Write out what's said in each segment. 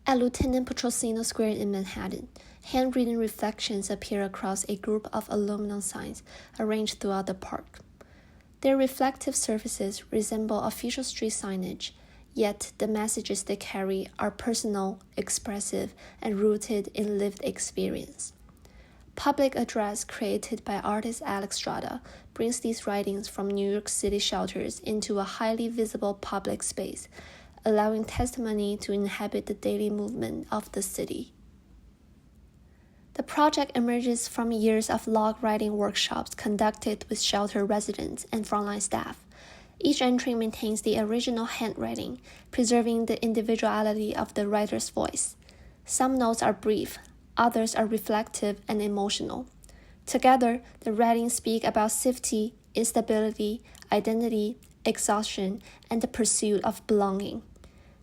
At Lieutenant Petrosino Square in Manhattan, handwritten reflections appear across a group of aluminum signs arranged throughout the park. Their reflective surfaces resemble official street signage, yet the messages they carry are personal, expressive, and rooted in lived experience. Public Address, created by artist Alex Strada, brings these writings from New York City shelters into a highly visible public space, allowing testimony to inhabit the daily movement of the city. The project emerges from years of log writing workshops conducted with shelter residents and frontline staff. Each entry maintains the original handwriting, preserving the individuality of the writer's voice. Some notes are brief, others are reflective and emotional. Together, the writings speak about safety, instability, identity, exhaustion, and the pursuit of belonging.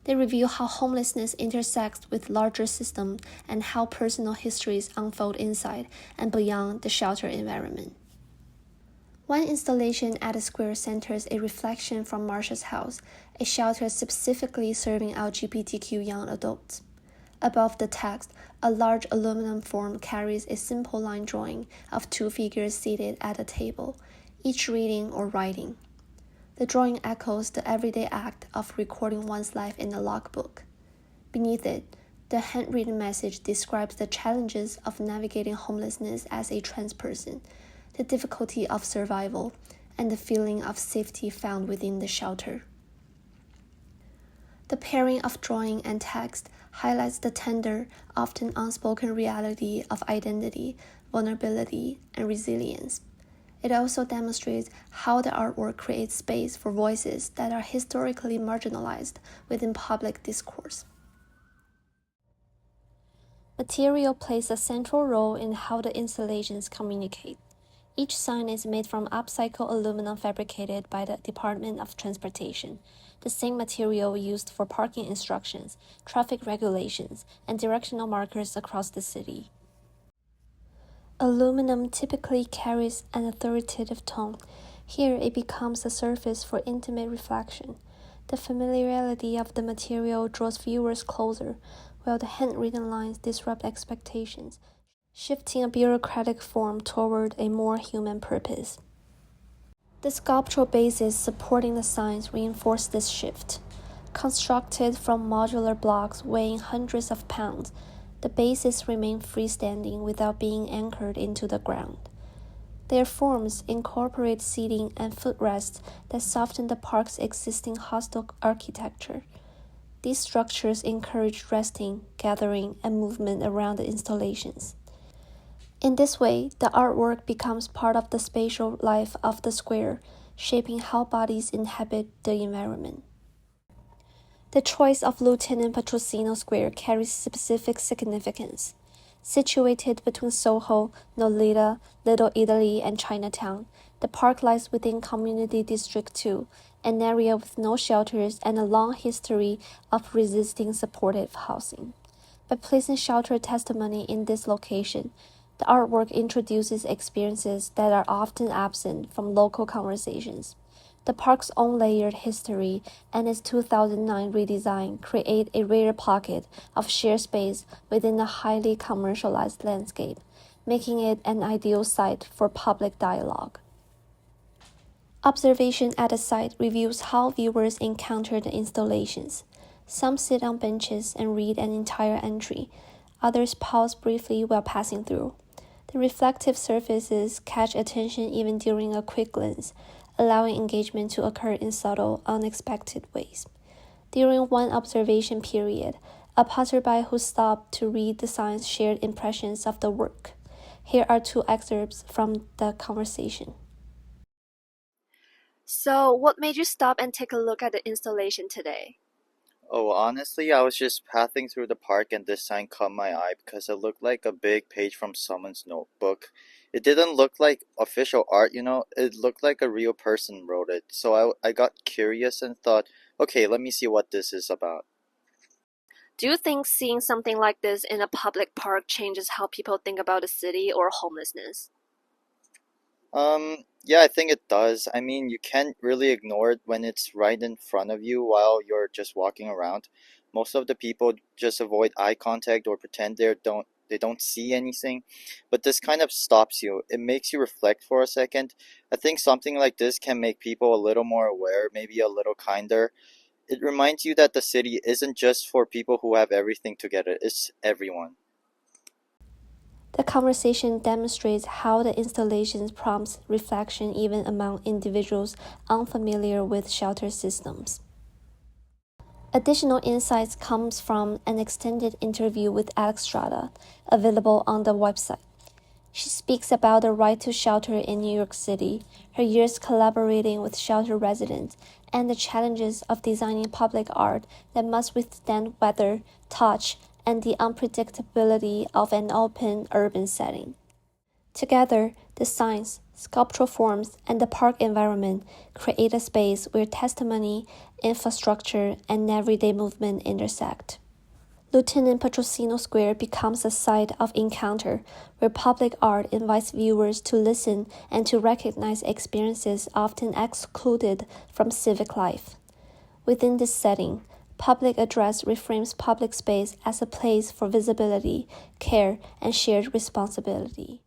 They reveal how homelessness intersects with larger systems and how personal histories unfold inside and beyond the shelter environment. One installation at the square centers a reflection from Marsha's house, a shelter specifically serving LGBTQ young adults. Above the text, a large aluminum form carries a simple line drawing of two figures seated at a table, each reading or writing. The drawing echoes the everyday act of recording one's life in a logbook. Beneath it, the handwritten message describes the challenges of navigating homelessness as a trans person, the difficulty of survival, and the feeling of safety found within the shelter. The pairing of drawing and text highlights the tender, often unspoken reality of identity, vulnerability, and resilience. It also demonstrates how the artwork creates space for voices that are historically marginalized within public discourse. Material plays a central role in how the installations communicate. Each sign is made from upcycled aluminum fabricated by the Department of Transportation, the same material used for parking instructions, traffic regulations, and directional markers across the city. Aluminum typically carries an authoritative tone. Here it becomes a surface for intimate reflection. The familiarity of the material draws viewers closer, while the handwritten lines disrupt expectations, shifting a bureaucratic form toward a more human purpose. The sculptural bases supporting the signs reinforce this shift. Constructed from modular blocks weighing hundreds of pounds, the bases remain freestanding without being anchored into the ground. Their forms incorporate seating and footrests that soften the park's existing hostile architecture. These structures encourage resting, gathering, and movement around the installations. In this way, the artwork becomes part of the spatial life of the square, shaping how bodies inhabit the environment. The choice of Lieutenant Petrosino Square carries specific significance. Situated between Soho, Nolita, Little Italy, and Chinatown, the park lies within Community District 2, an area with no shelters and a long history of resisting supportive housing. By placing shelter testimony in this location, the artwork introduces experiences that are often absent from local conversations. The park's own layered history and its 2009 redesign create a rare pocket of shared space within a highly commercialized landscape, making it an ideal site for public dialogue. Observation at the site reveals how viewers encounter the installations. Some sit on benches and read an entire entry. Others pause briefly while passing through. The reflective surfaces catch attention even during a quick glance, allowing engagement to occur in subtle, unexpected ways. During one observation period, a passerby who stopped to read the signs shared impressions of the work. Here are two excerpts from the conversation. So, what made you stop and take a look at the installation today? Oh, honestly, I was just passing through the park and this sign caught my eye because it looked like a big page from someone's notebook. It didn't look like official art, it looked like a real person wrote it. So I got curious and thought, okay, let me see what this is about. Do you think seeing something like this in a public park changes how people think about the city or homelessness? Yeah, I think it does. I mean, you can't really ignore it when it's right in front of you while you're just walking around. Most of the people just avoid eye contact or pretend they don't see anything. But this kind of stops you. It makes you reflect for a second. I think something like this can make people a little more aware, maybe a little kinder. It reminds you that the city isn't just for people who have everything together, it's everyone. The conversation demonstrates how the installation prompts reflection even among individuals unfamiliar with shelter systems. Additional insights comes from an extended interview with Alex Strada, available on the website. She speaks about the right to shelter in New York City, her years collaborating with shelter residents, and the challenges of designing public art that must withstand weather, touch, and the unpredictability of an open urban setting. Together, the signs, sculptural forms, and the park environment create a space where testimony, infrastructure, and everyday movement intersect. Lieutenant Petrosino Square becomes a site of encounter where public art invites viewers to listen and to recognize experiences often excluded from civic life. Within this setting, public address reframes public space as a place for visibility, care, and shared responsibility.